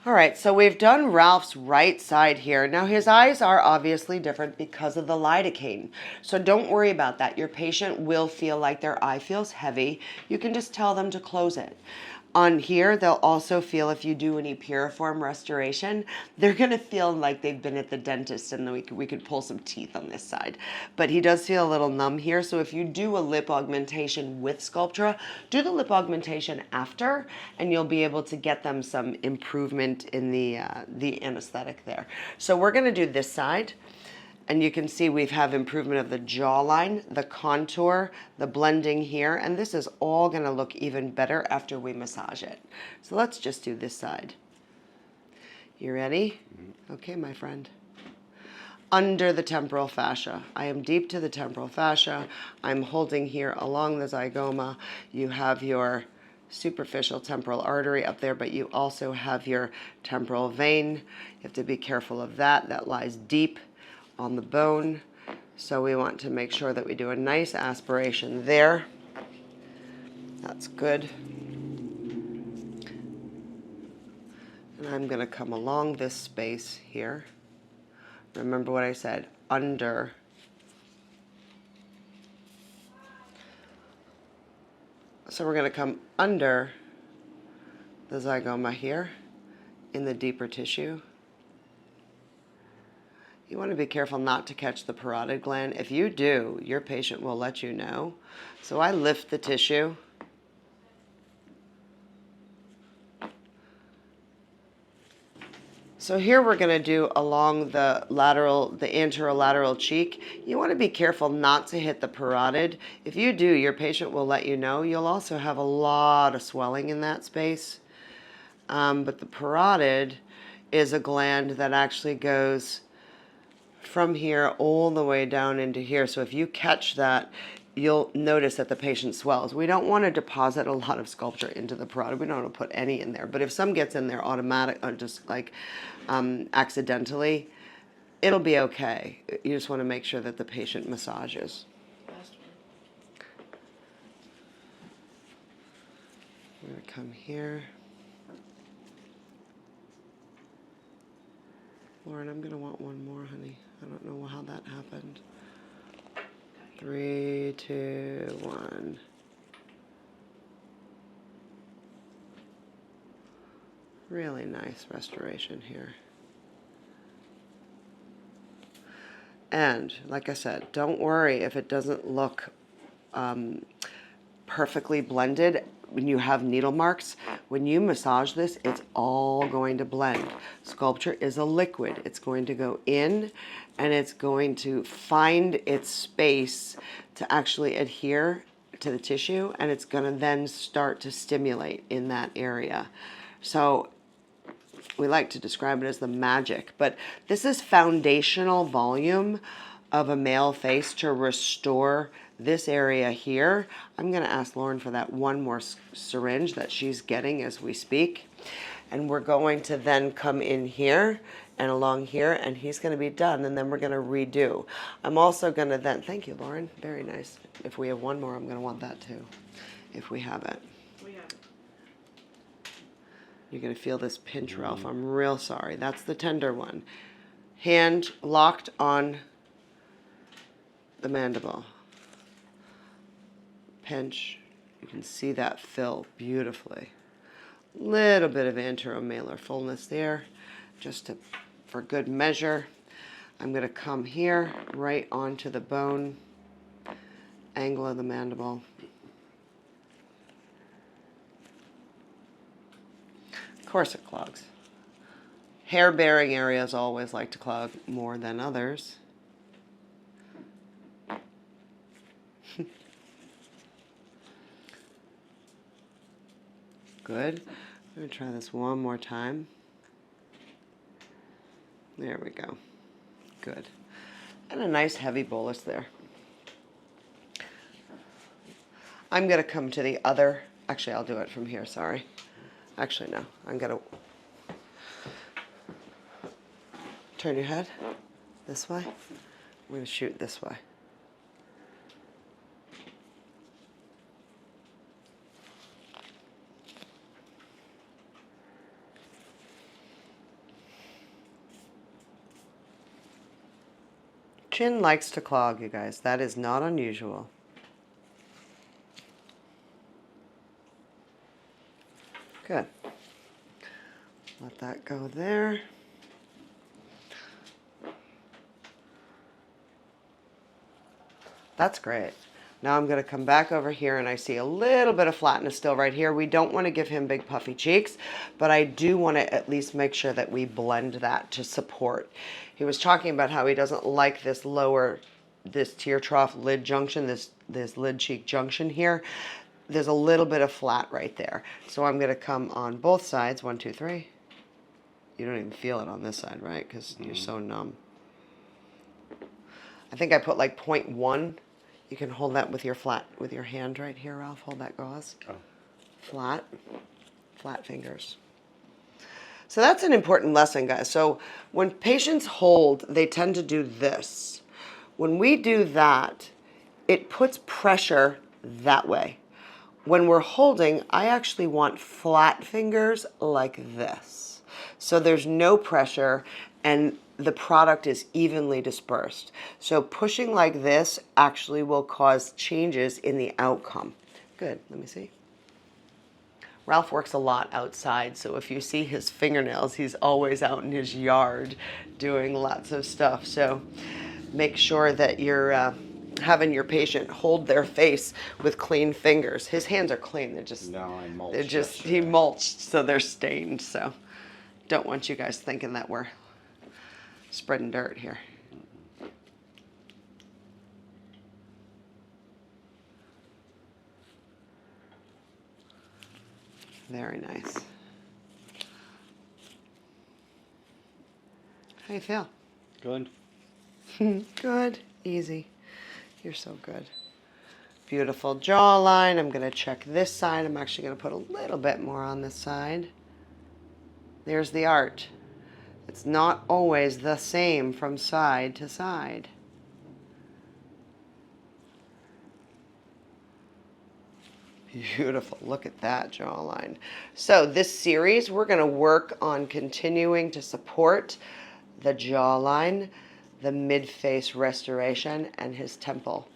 All right, so we've done Ralph's right side here. Now his eyes are obviously different because of the lidocaine. So don't worry about that. Your patient will feel like their eye feels heavy. You can just tell them to close it. On here, they'll also feel, if you do any piriform restoration, they're going to feel like they've been at the dentist, and then we could pull some teeth on this side. But he does feel a little numb here, so if you do a lip augmentation with Sculptra, do the lip augmentation after, and you'll be able to get them some improvement in the anesthetic there. So we're going to do this side. And you can see we have improvement of the jawline, the contour, the blending here, and this is all going to look even better after we massage it. So let's just do this side. You ready? Okay, my friend. Under the temporal fascia. I am deep to the temporal fascia. I'm holding here along the zygoma. You have your superficial temporal artery up there, but you also have your temporal vein. You have to be careful of that. That lies deep on the bone. So we want to make sure that we do a nice aspiration there. That's good. And I'm going to come along this space here. Remember what I said, under. So we're going to come under the zygoma here in the deeper tissue. You want to be careful not to catch the parotid gland. If you do, your patient will let you know. So I lift the tissue. So here we're going to do along the anterolateral cheek. You want to be careful not to hit the parotid. If you do, your patient will let you know. You'll also have a lot of swelling in that space. But the parotid is a gland that actually goes from here all the way down into here. So if you catch that, you'll notice that the patient swells. We don't want to deposit a lot of Sculptra into the parotid. We don't want to put any in there. But if some gets in there automatic, or just like accidentally, it'll be okay. You just want to make sure that the patient massages. I'm going to come here. Lauren, I'm going to want one more, honey. I don't know how that happened. 3, 2, 1. Really nice restoration here. And like I said, don't worry if it doesn't look perfectly blended. When you have needle marks, when you massage this, it's all going to blend. Sculptra is a liquid. It's going to go in and it's going to find its space to actually adhere to the tissue, and it's going to then start to stimulate in that area. So we like to describe it as the magic, but this is foundational volume of a male face to restore this area here. I'm going to ask Lauren for that one more syringe that she's getting as we speak. And we're going to then come in here and along here, and he's going to be done, and then we're going to redo. I'm also going to then, thank you, Lauren, very nice. If we have one more, I'm going to want that too, if we have it. We have it. You're going to feel this pinch, Ralph. I'm real sorry. That's the tender one. Hand locked on the mandible. Pinch. You can see that fill beautifully. Little bit of anteromalar fullness there, just for good measure. I'm going to come here, right onto the bone, angle of the mandible. Of course it clogs. Hair-bearing areas always like to clog more than others. Good. I'm going to try this one more time. There we go. Good. And a nice heavy bolus there. I'm going to come to the other. Actually, I'll do it from here, sorry. Actually, no. I'm going to turn your head this way. I'm going to shoot this way. Chin likes to clog, you guys. That is not unusual. Good. Let that go there. That's great. Now I'm going to come back over here and I see a little bit of flatness still right here. We don't want to give him big puffy cheeks, but I do want to at least make sure that we blend that to support. He was talking about how he doesn't like this this tear trough lid junction, this lid cheek junction here. There's a little bit of flat right there. So I'm going to come on both sides. 1, 2, 3. You don't even feel it on this side, right? Because you're so numb. I think I put like 0.1. You can hold that with your hand right here, Ralph. Hold that gauze. Oh. Flat fingers. So that's an important lesson, guys. So when patients hold, they tend to do this. When we do that, it puts pressure that way. When we're holding, I actually want flat fingers like this. So there's no pressure and the product is evenly dispersed. So pushing like this actually will cause changes in the outcome. Good, let me see. Ralph works a lot outside, so if you see his fingernails, he's always out in his yard doing lots of stuff. So make sure that you're having your patient hold their face with clean fingers. His hands are clean. They're just, no, I mulched. They're just, he mulched, so they're stained. So don't want you guys thinking that we're spreading dirt here. Very nice. How you feel? Good. Good. Easy. You're so good. Beautiful jawline. I'm going to check this side. I'm actually going to put a little bit more on this side. There's the art. It's not always the same from side to side. Beautiful. Look at that jawline. So this series, we're going to work on continuing to support the jawline, the mid-face restoration, and his temple.